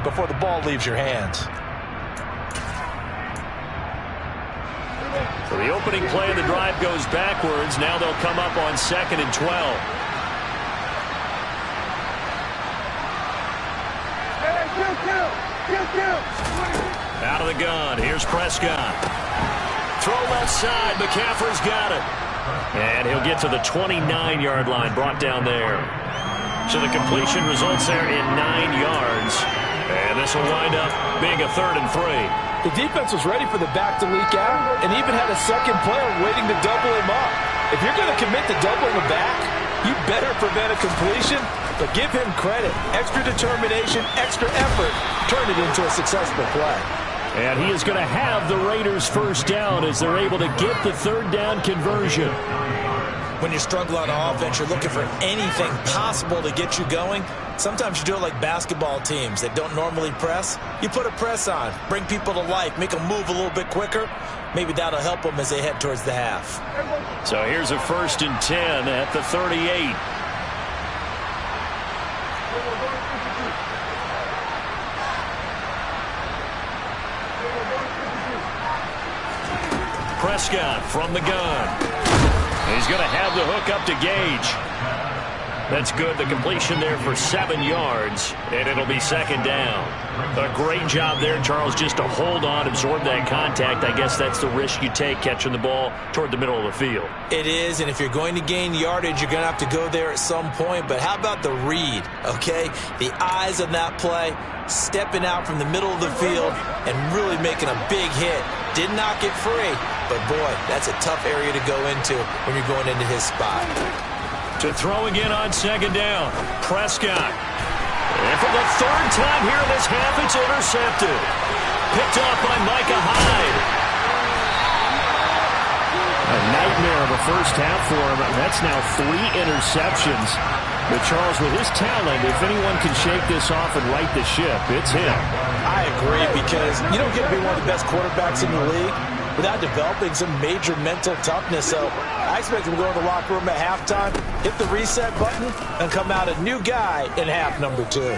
before the ball leaves your hands. So the opening play of the drive goes backwards. Now they'll come up on 2nd and 12. Out of the gun. Here's Prescott. Throw left side. McCaffrey's got it. And he'll get to the 29-yard line, brought down there. So the completion results there in 9 yards. And this will wind up being a 3rd and 3. The defense was ready for the back to leak out and even had a second player waiting to double him up. If you're going to commit to doubling the back, you better prevent a completion, but give him credit. Extra determination, extra effort, turn it into a successful play. And he is going to have the Raiders first down as they're able to get the 3rd down conversion. When you struggle on offense, you're looking for anything possible to get you going. Sometimes you do it like basketball teams that don't normally press. You put a press on, bring people to life, make them move a little bit quicker. Maybe that'll help them as they head towards the half. So here's a 1st and 10 at the 38. Prescott from the gun. He's going to have the hook up to Gage. That's good. The completion there for 7 yards, and it'll be 2nd down. A great job there, Charles, just to hold on, absorb that contact. I guess that's the risk you take catching the ball toward the middle of the field. It is, and if you're going to gain yardage, you're going to have to go there at some point. But how about the read, okay? The eyes of that play, stepping out from the middle of the field and really making a big hit. Did not get free, but boy, that's a tough area to go into when you're going into his spot. To throw again on 2nd down, Prescott. And for the 3rd time here in this half, it's intercepted. Picked off by Micah Hyde. A nightmare of a first half for him. That's now 3 interceptions. But Charles, with his talent, if anyone can shake this off and right the ship, it's him. I agree, because you don't get to be one of the best quarterbacks in the league without developing some major mental toughness. So I expect him to go in the locker room at halftime, hit the reset button, and come out a new guy in half number 2.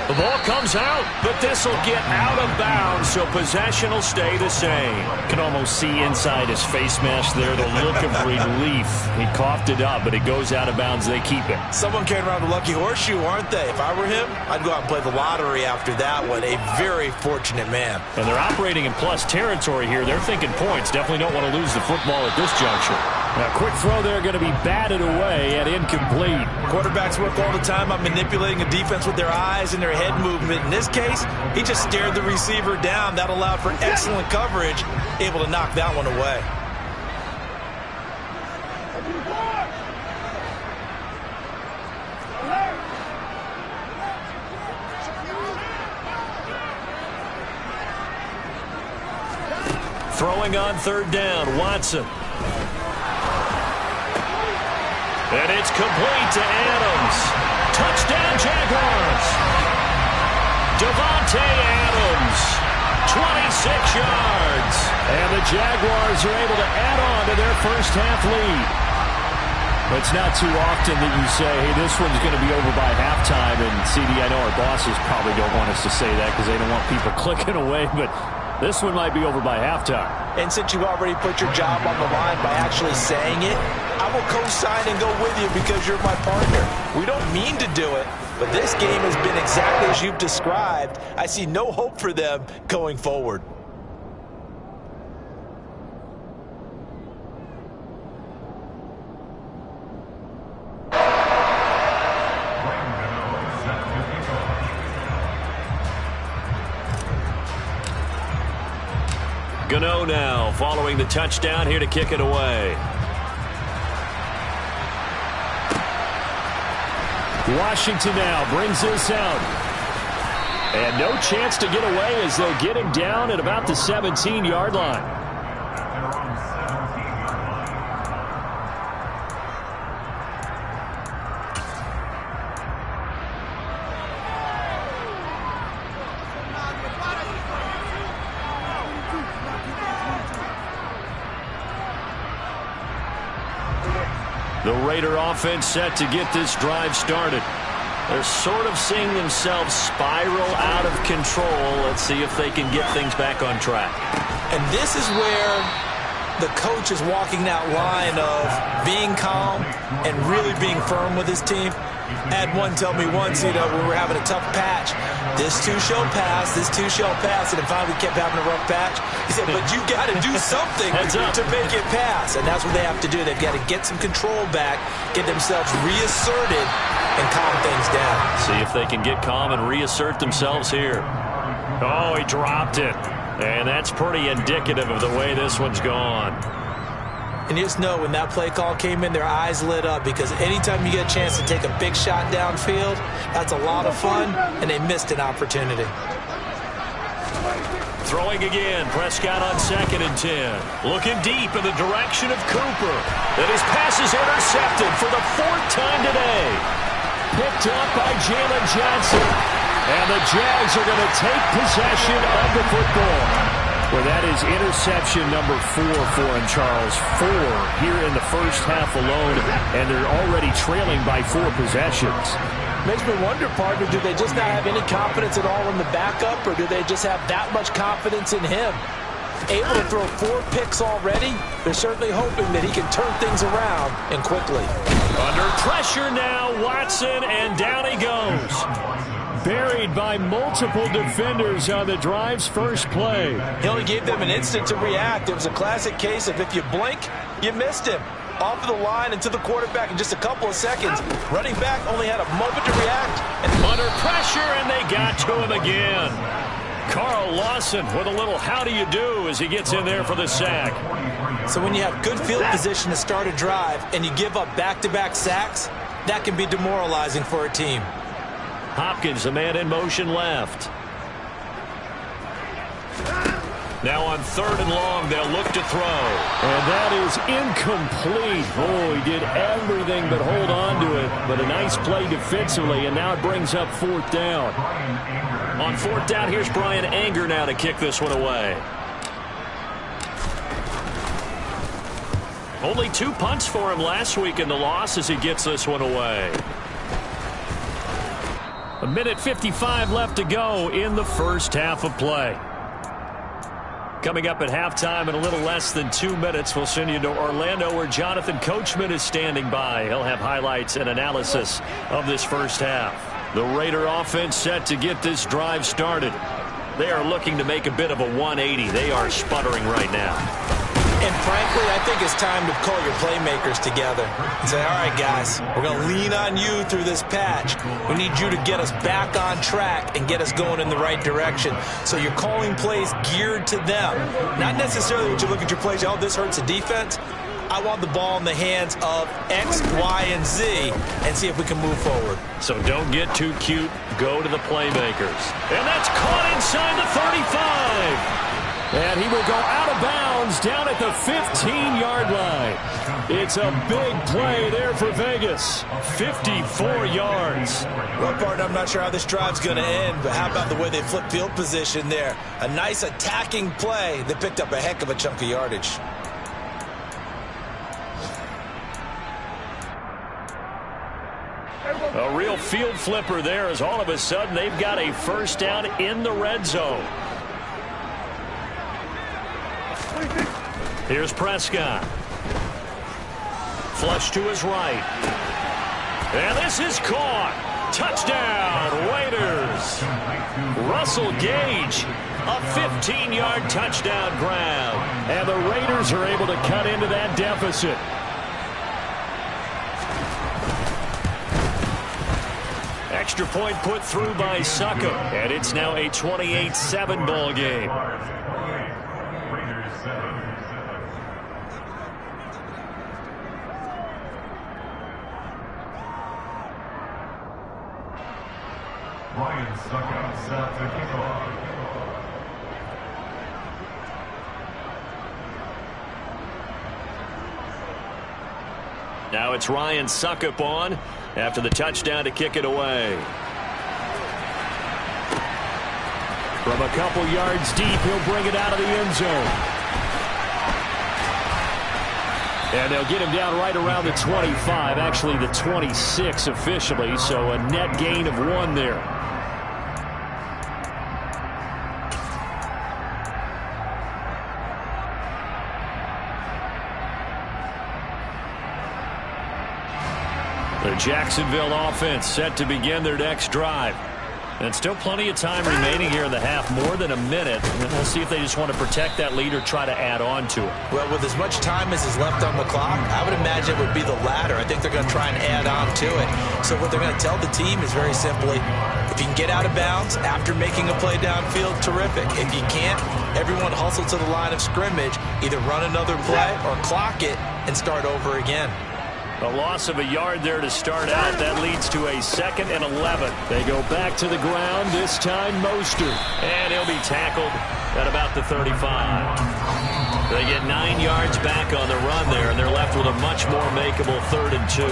The ball comes out, but this will get out of bounds, so possession will stay the same. Can almost see inside his face mask there, the look of relief. He coughed it up, but it goes out of bounds. They keep it. Someone carrying around a lucky horseshoe, aren't they? If I were him, I'd go out and play the lottery after that one. A very fortunate man. And they're operating in plus territory here. They're thinking points. Definitely don't want to lose the football at this juncture. Now, quick throw there, going to be batted away and incomplete. Quarterbacks work all the time on manipulating a defense with their eyes and their head movement. In this case, he just stared the receiver down. That allowed for excellent coverage, able to knock that one away. Throwing on 3rd down, Watson. And it's complete to Adams. Touchdown, Jaguars. Devontae Adams, 26 yards. And the Jaguars are able to add on to their first half lead. It's not too often that you say, hey, this one's going to be over by halftime. And, CD, I know our bosses probably don't want us to say that because they don't want people clicking away, but this one might be over by halftime. And since you've already put your job on the line by actually saying it, I will co-sign and go with you because you're my partner. We don't mean to do it, but this game has been exactly as you've described. I see no hope for them going forward. Gano now following the touchdown here to kick it away. Washington now brings this out. And no chance to get away as they'll get him down at about the 17-yard line. The Raider offense set to get this drive started. They're sort of seeing themselves spiral out of control. Let's see if they can get things back on track. And this is where the coach is walking that line of being calm and really being firm with his team. I had one tell me once, when we were having a tough patch, this too shall pass, this too shall pass, and finally we kept having a rough patch. He said, but you got to do something to make it pass, and that's what they have to do. They've got to get some control back, get themselves reasserted, and calm things down. See if they can get calm and reassert themselves here. Oh, he dropped it, and that's pretty indicative of the way this one's gone. And you just know when that play call came in, their eyes lit up, because anytime you get a chance to take a big shot downfield, that's a lot of fun, and they missed an opportunity. Throwing again, Prescott on 2nd and 10. Looking deep in the direction of Cooper. Then his pass is intercepted for the 4th time today. Picked up by Jalen Johnson. And the Jags are going to take possession of the football. Well, that is interception number 4 for him, Charles. 4 here in the first half alone, and they're already trailing by 4 possessions. Makes me wonder, partner, do they just not have any confidence at all in the backup, or do they just have that much confidence in him? Able to throw 4 picks already, they're certainly hoping that he can turn things around and quickly. Under pressure now, Watson, and down he goes. Buried by multiple defenders on the drive's first play. He only gave them an instant to react. It was a classic case of if you blink, you missed him. Off of the line and to the quarterback in just a couple of seconds. Running back only had a moment to react. And under pressure, and they got to him again. Carl Lawson with a little how do you do as he gets in there for the sack. So when you have good field position to start a drive and you give up back-to-back sacks, that can be demoralizing for a team. Hopkins, the man in motion left. Now on 3rd and long, they'll look to throw. And that is incomplete. Oh, he did everything but hold on to it. But a nice play defensively, and now it brings up 4th down. On 4th down, here's Brian Anger now to kick this one away. Only 2 punts for him last week in the loss as he gets this one away. 1:55 left to go in the first half of play. Coming up at halftime in a little less than 2 minutes, we'll send you to Orlando where Jonathan Coachman is standing by. He'll have highlights and analysis of this first half. The Raider offense set to get this drive started. They are looking to make a bit of a 180. They are sputtering right now. And frankly, I think it's time to call your playmakers together and say, all right, guys, we're going to lean on you through this patch. We need you to get us back on track and get us going in the right direction. So you're calling plays geared to them. Not necessarily what you look at your plays, oh, this hurts the defense. I want the ball in the hands of X, Y, and Z and see if we can move forward. So don't get too cute. Go to the playmakers. And that's caught inside the 35. And he will go out of bounds down at the 15-yard line. It's a big play there for Vegas. 54 yards. Well, partner, I'm not sure how this drive's going to end, but how about the way they flip field position there? A nice attacking play. They picked up a heck of a chunk of yardage. A real field flipper there as all of a sudden they've got a first down in the red zone. Here's Prescott. Flush to his right. And this is caught. Touchdown, Raiders. Russell Gage, a 15-yard touchdown grab. And the Raiders are able to cut into that deficit. Extra point put through by Suckup. And it's now a 28-7 ball game. Ryan Suckup set to kick off. Now it's Ryan Suckup on after the touchdown to kick it away. From a couple yards deep, he'll bring it out of the end zone. And they'll get him down right around the 25, actually the 26 officially, so a net gain of 1 there. The Jacksonville offense set to begin their next drive. And still plenty of time remaining here in the half, more than a minute. And we'll see if they just want to protect that lead or try to add on to it. Well, with as much time as is left on the clock, I would imagine it would be the latter. I think they're going to try and add on to it. So what they're going to tell the team is very simply, if you can get out of bounds after making a play downfield, terrific. If you can't, everyone hustle to the line of scrimmage, either run another play or clock it and start over again. A loss of a yard there to start out. That leads to a 2nd and 11. They go back to the ground, this time Mostert. And he'll be tackled at about the 35. They get 9 yards back on the run there, and they're left with a much more makeable 3rd and 2.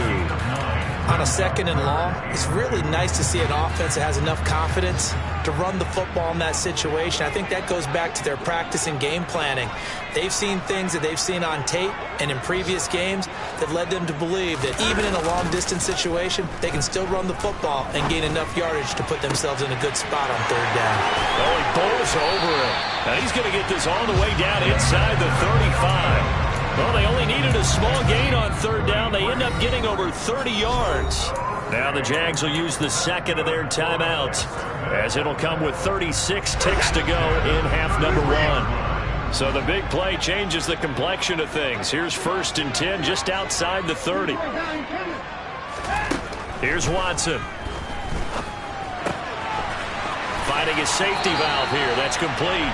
On a 2nd and long, it's really nice to see an offense that has enough confidence to run the football in that situation. I think that goes back to their practice and game planning. They've seen things that they've seen on tape and in previous games that led them to believe that even in a long-distance situation, they can still run the football and gain enough yardage to put themselves in a good spot on 3rd down. Oh, he bowls over it. Now he's going to get this all the way down inside the 35. Well, they only needed a small gain on 3rd down. They end up getting over 30 yards. Now the Jags will use the 2nd of their timeouts, as it'll come with 36 ticks to go in half number 1. So the big play changes the complexion of things. Here's 1st and 10 just outside the 30. Here's Watson. Finding a safety valve here. That's complete.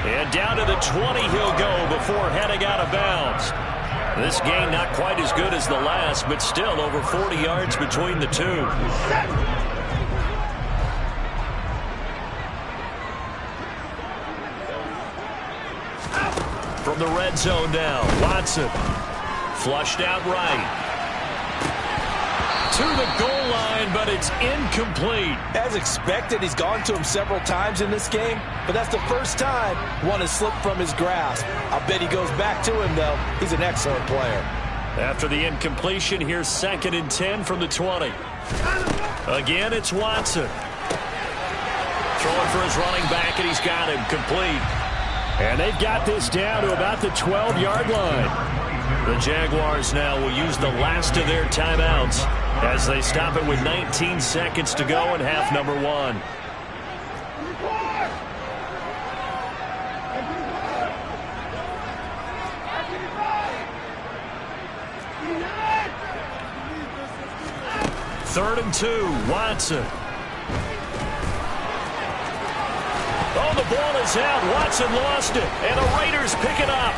And down to the 20 he'll go before heading out of bounds. This gain not quite as good as the last, but still over 40 yards between the two. From the red zone now, Watson. Flushed out right. To the goal line, but it's incomplete. As expected, he's gone to him several times in this game, but that's the first time one has slipped from his grasp. I'll bet he goes back to him, though. He's an excellent player. After the incompletion, here's 2nd and 10 from the 20. Again, it's Watson. Throwing for his running back, and he's got him complete. And they've got this down to about the 12-yard line. The Jaguars now will use the last of their timeouts as they stop it with 19 seconds to go in half number 1. Third and 2, Watson. Oh, the ball is out. Watson lost it, and the Raiders pick it up.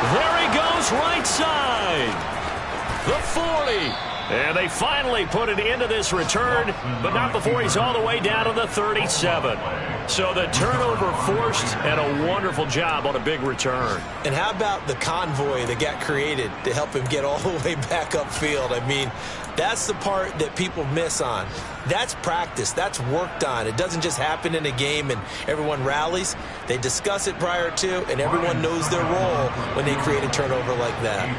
There he goes, right side. The 40. And they finally put it into this return, but not before he's all the way down to the 37. So the turnover forced, and a wonderful job on a big return. And how about the convoy that got created to help him get all the way back upfield? I mean, that's the part that people miss on. That's practice. That's worked on. It doesn't just happen in a game and everyone rallies. They discuss it prior to, and everyone knows their role when they create a turnover like that.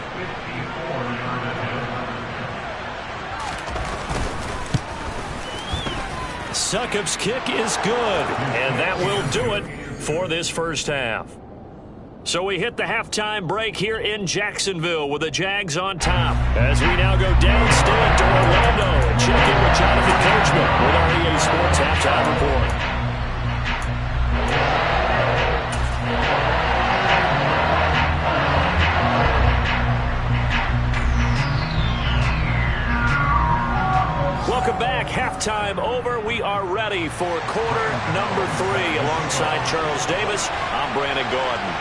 Succop's kick is good, and that will do it for this first half. So we hit the halftime break here in Jacksonville with the Jags on top. As we now go downstate to Orlando and check in with Jonathan Coachman with our EA Sports Halftime Report. Welcome back. Halftime over. We are ready for quarter number 3. Alongside Charles Davis, I'm Brandon Gordon.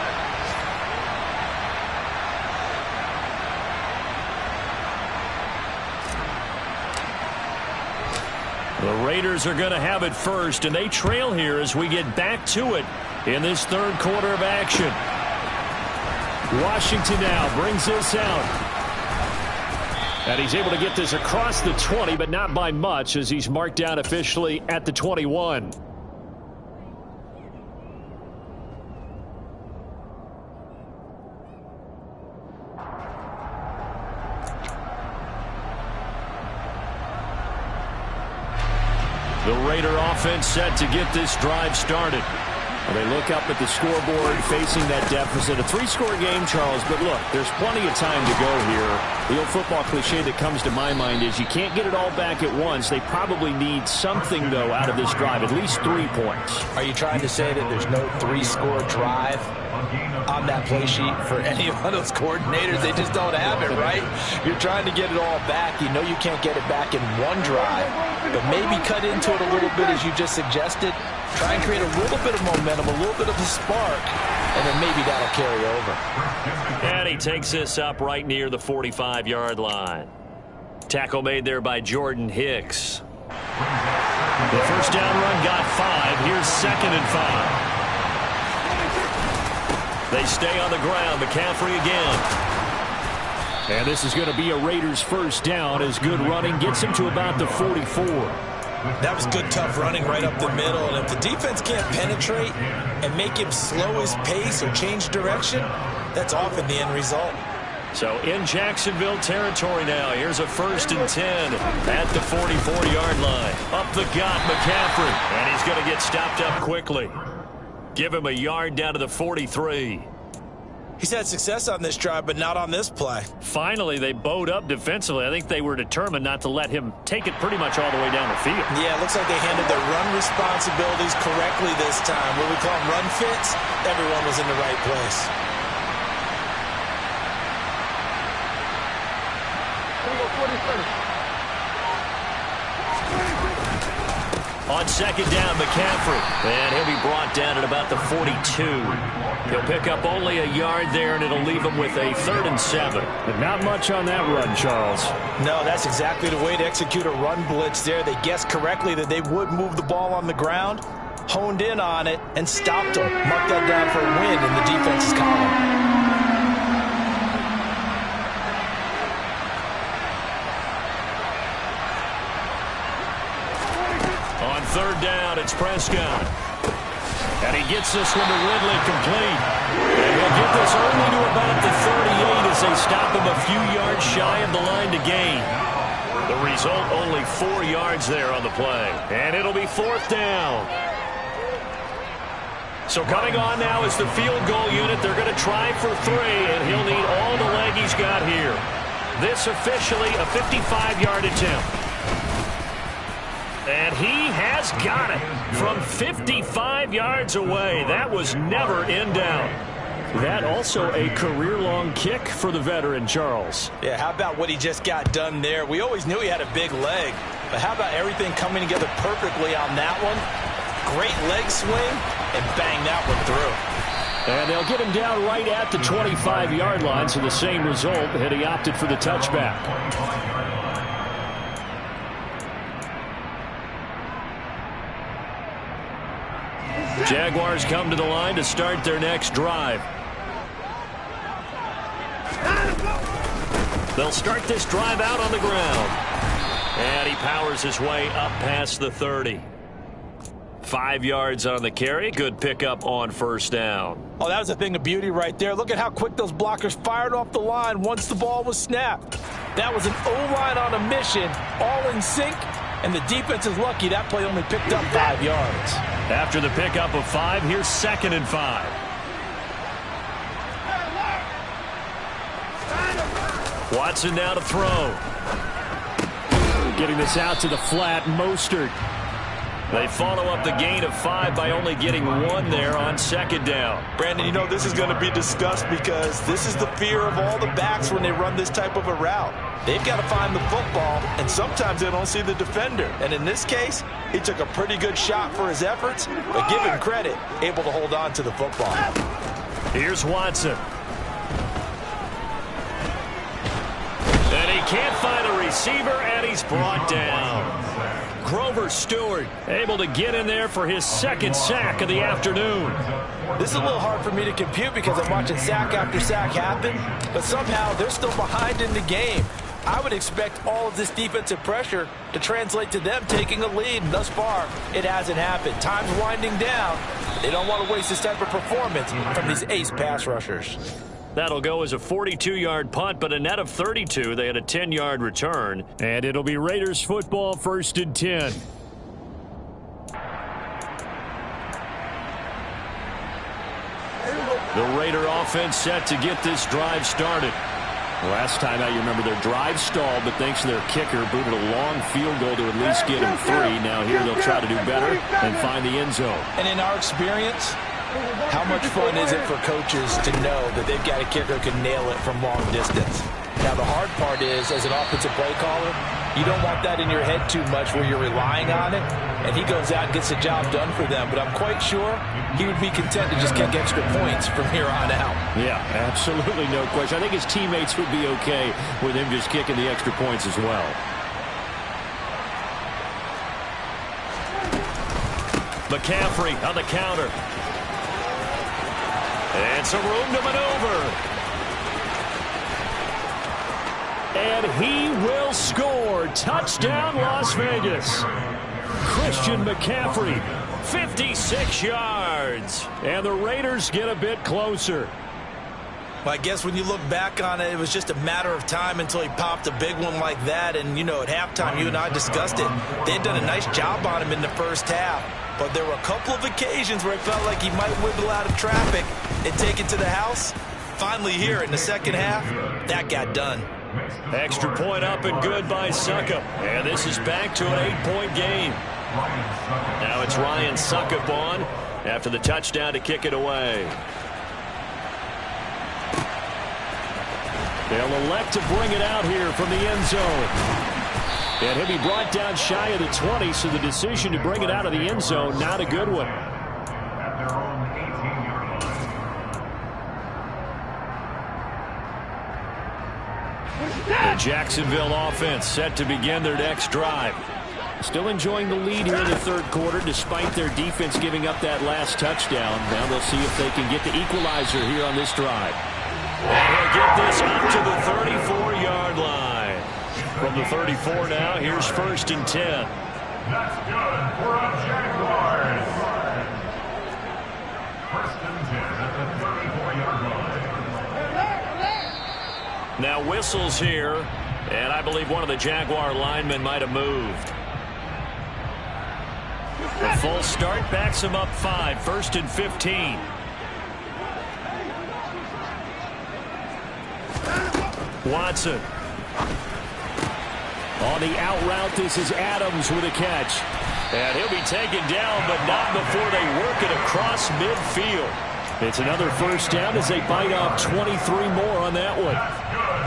The Raiders are going to have it first, and they trail here as we get back to it in this third quarter of action. Washington now brings this out. And he's able to get this across the 20, but not by much, as he's marked down officially at the 21. The Raider offense set to get this drive started. Well, they look up at the scoreboard facing that deficit. A 3-score game, Charles, but look, there's plenty of time to go here. The old football cliche that comes to my mind is you can't get it all back at once. They probably need something, though, out of this drive, at least 3 points. Are you trying to say that there's no 3-score drive on that play sheet for any one of those coordinators? They just don't have it, right? You're trying to get it all back. You know you can't get it back in one drive, but maybe cut into it a little bit as you just suggested. Try and create a little bit of momentum, a little bit of a spark, and then maybe that'll carry over. And he takes this up right near the 45-yard line. Tackle made there by Jordan Hicks. The first down run got 5. Here's 2nd and 5. They stay on the ground. McCaffrey again. And this is going to be a Raiders first down as good running gets him to about the 44. That was good, tough running right up the middle. And if the defense can't penetrate and make him slow his pace or change direction, that's often the end result. So in Jacksonville territory now, here's a 1st and 10 at the 44-yard line. Up the gut, McCaffrey. And he's going to get stopped up quickly. Give him a yard down to the 43. He's had success on this drive, but not on this play. Finally, they bowed up defensively. I think they were determined not to let him take it pretty much all the way down the field. Yeah, it looks like they handled their run responsibilities correctly this time. What we call them run fits, everyone was in the right place. On 2nd down, McCaffrey. And he'll be brought down at about the 42. He'll pick up only a yard there, and it'll leave him with a 3rd and 7. But not much on that run, Charles. No, that's exactly the way to execute a run blitz there. They guessed correctly that they would move the ball on the ground, honed in on it, and stopped them. Mark that down for a win in the defense's column. On 3rd down, it's Prescott. And he gets this one to Ridley complete. And he'll get this only to about the 38 as they stop him a few yards shy of the line to gain. The result, only 4 yards there on the play. And it'll be 4th down. So coming on now is the field goal unit. They're going to try for 3, and he'll need all the leg he's got here. This officially a 55-yard attempt. And he has got it from 55 yards away. That was never in doubt. That also a career-long kick for the veteran, Charles. Yeah, how about what he just got done there? We always knew he had a big leg, but how about everything coming together perfectly on that one? Great leg swing, and bang that one through. And they'll get him down right at the 25-yard line, so the same result, and he opted for the touchback. Jaguars come to the line to start their next drive. They'll start this drive out on the ground. And he powers his way up past the 30. 5 yards on the carry. Good pickup on 1st down. Oh, that was a thing of beauty right there. Look at how quick those blockers fired off the line once the ball was snapped. That was an O-line on a mission, all in sync, and the defense is lucky that play only picked up 5 yards. After the pickup of 5, here's 2nd and 5. Watson now to throw. Getting this out to the flat, Mostert. They follow up the gain of 5 by only getting 1 there on 2nd down. Brandon, you know this is going to be discussed because this is the fear of all the backs when they run this type of a route. They've got to find the football, and sometimes they don't see the defender. And in this case, he took a pretty good shot for his efforts, but give him credit, able to hold on to the football. Here's Watson. And he can't find a receiver, and he's brought down. Grover Stewart able to get in there for his 2nd sack of the afternoon. This is a little hard for me to compute because I'm watching sack after sack happen, but somehow they're still behind in the game. I would expect all of this defensive pressure to translate to them taking a lead, and thus far, it hasn't happened. Time's winding down. They don't want to waste this type of performance from these ace pass rushers. That'll go as a 42-yard punt, but a net of 32. They had a 10-yard return. And it'll be Raiders football 1st and 10. The Raider offense set to get this drive started. Last time out, you remember their drive stalled, but thanks to their kicker, booted a long field goal to at least get him 3. Now here they'll try to do better and find the end zone. And in our experience, how much fun is it for coaches to know that they've got a kicker who can nail it from long distance? Now, the hard part is, as an offensive play caller, you don't want that in your head too much where you're relying on it, and he goes out and gets the job done for them. But I'm quite sure he would be content to just kick extra points from here on out. Yeah, absolutely no question. I think his teammates would be okay with him just kicking the extra points as well. McCaffrey on the counter. And some room to maneuver. And he will score. Touchdown, Las Vegas. Christian McCaffrey, 56 yards. And the Raiders get a bit closer. Well, I guess when you look back on it, it was just a matter of time until he popped a big one like that. And, you know, at halftime, you and I discussed it. They had done a nice job on him in the first half. But there were a couple of occasions where it felt like he might wiggle out of traffic and take it to the house. Finally here in the second half, that got done. Extra point up and good by Succop. And this is back to an 8-point game. Now it's Ryan Succop on after the touchdown to kick it away. They'll elect to bring it out here from the end zone. And he'll be brought down shy of the 20, so the decision to bring it out of the end zone, not a good one. At their own 18-yard line. The Jacksonville offense set to begin their next drive. Still enjoying the lead here in the third quarter, despite their defense giving up that last touchdown. Now they'll see if they can get the equalizer here on this drive. And he'll get this up to the 34-yard line. From the 34 now, here's 1st and 10. That's good for a Jaguars. 1st and 10 at the 34-yard line. Now whistles here, and I believe one of the Jaguar linemen might have moved. A full start backs him up 5, 1st and 15. Watson. On the out route, this is Adams with a catch. And he'll be taken down, but not before they work it across midfield. It's another first down as they bite off 23 more on that one.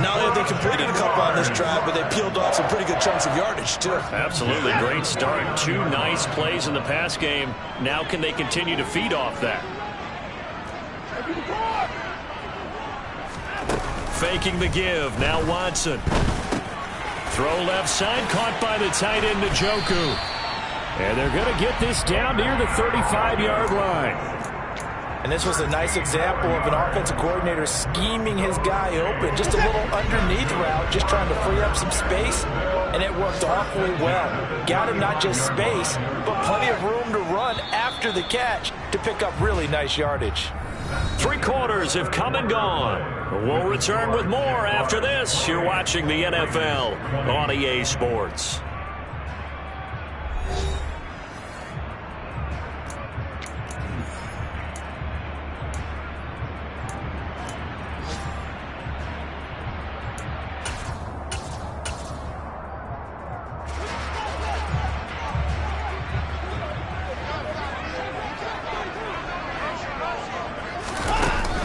Now they completed a couple on this drive, but they peeled off some pretty good chunks of yardage, too. Absolutely great start. 2 nice plays in the pass game. Now can they continue to feed off that? Faking the give. Now Watson. Throw left side, caught by the tight end, Njoku. And they're going to get this down near the 35-yard line. And this was a nice example of an offensive coordinator scheming his guy open. Just a little underneath route, just trying to free up some space, and it worked awfully well. Got him not just space, but plenty of room to run after the catch to pick up really nice yardage. 3 quarters have come and gone. We'll return with more after this. You're watching the NFL on EA Sports.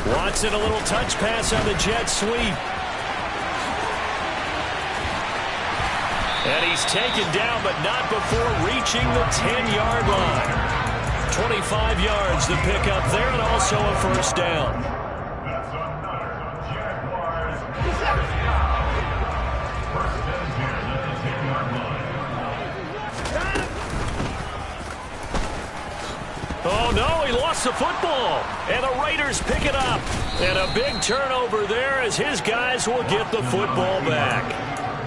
Watson, a little touch pass on the jet sweep. And he's taken down, but not before reaching the 10-yard line. 25 yards to pick up there, and also a first down. That's another Jaguars. First down. 1st and 10 at the 10-yard line. Oh, no, he lost the football. And the Raiders pick it up. And a big turnover there as his guys will get the football back.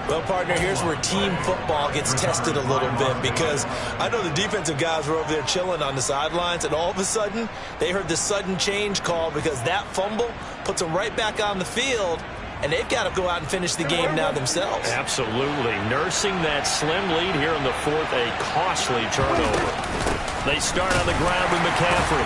Well, partner, here's where team football gets tested a little bit, because I know the defensive guys were over there chilling on the sidelines, and all of a sudden, they heard the sudden change call because that fumble puts them right back on the field, and they've got to go out and finish the game now themselves. Absolutely. Nursing that slim lead here in the 4th, a costly turnover. They start on the ground with McCaffrey.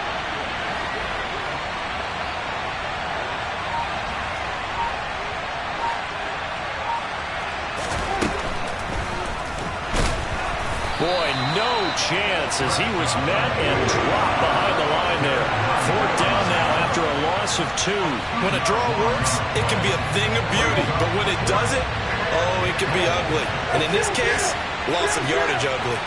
Boy, no chance as he was met and dropped behind the line there. 4th down now after a loss of 2. When a draw works, it can be a thing of beauty. But when it doesn't, oh, it can be ugly. And in this case, loss of yardage ugly.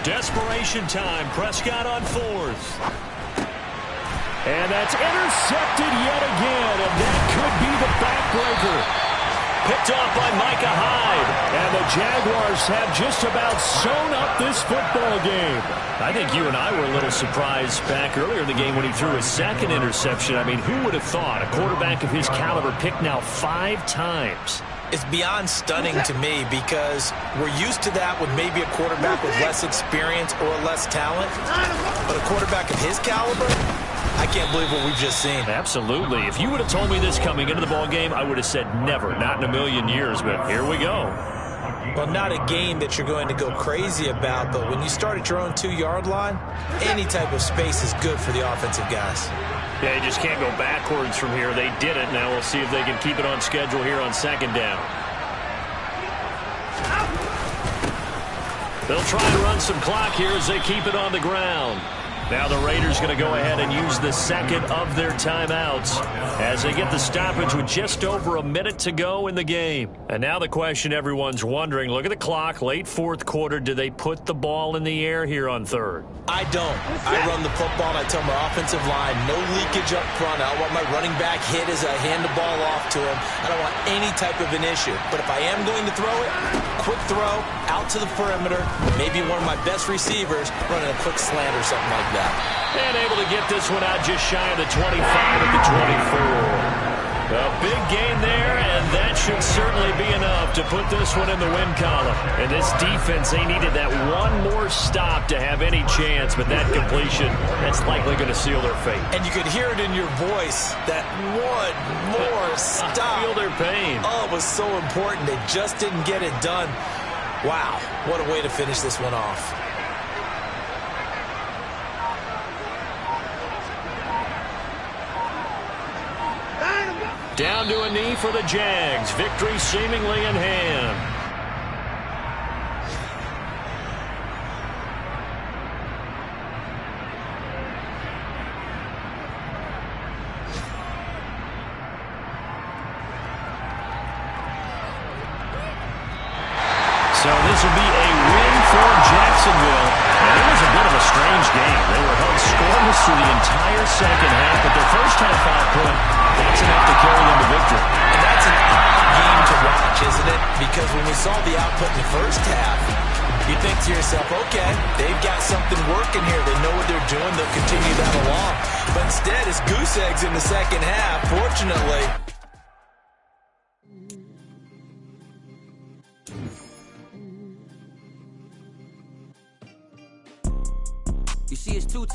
Desperation time. Prescott on 4th. And that's intercepted yet again. And that could be the backbreaker. Picked off by Micah Hyde. And the Jaguars have just about sewn up this football game. I think you and I were a little surprised back earlier in the game when he threw his 2nd interception. I mean, who would have thought a quarterback of his caliber picked now 5 times? It's beyond stunning to me because we're used to that with maybe a quarterback with less experience or less talent. But a quarterback of his caliber, I can't believe what we've just seen. Absolutely. If you would have told me this coming into the ballgame, I would have said never, not in a million years. But here we go. Well, not a game that you're going to go crazy about, but when you start at your own 2-yard line, any type of space is good for the offensive guys. Yeah, you just can't go backwards from here. They did it. Now we'll see if they can keep it on schedule here on 2nd down. They'll try and run some clock here as they keep it on the ground. Now the Raiders going to go ahead and use the 2nd of their timeouts as they get the stoppage with just over a minute to go in the game. And now the question everyone's wondering, look at the clock, late 4th quarter, do they put the ball in the air here on 3rd? I don't. I run the football and I tell my offensive line, no leakage up front. I don't want my running back hit as I hand the ball off to him. I don't want any type of an issue. But if I am going to throw it, quick throw, out to the perimeter, maybe one of my best receivers running a quick slant or something like that. And able to get this one out just shy of the 25 at the 24. A big gain there, and that should certainly be enough to put this one in the win column. And this defense, they needed that one more stop to have any chance, but that completion, that's likely going to seal their fate. And you could hear it in your voice, that one more stop. I feel their pain. Oh, it was so important. They just didn't get it done. Wow, what a way to finish this one off. Down to a knee for the Jags. Victory seemingly in hand. So this will be a win for Jacksonville. And it was a bit of a strange game. They were held scoreless through the entire 2nd half, but their first half output, that's enough to carry them to victory. And that's an odd game to watch, isn't it? Because when we saw the output in the first half, you think to yourself, okay, they've got something working here. They know what they're doing. They'll continue that along. But instead, it's goose eggs in the 2nd half. Fortunately, you see, it's 2 times.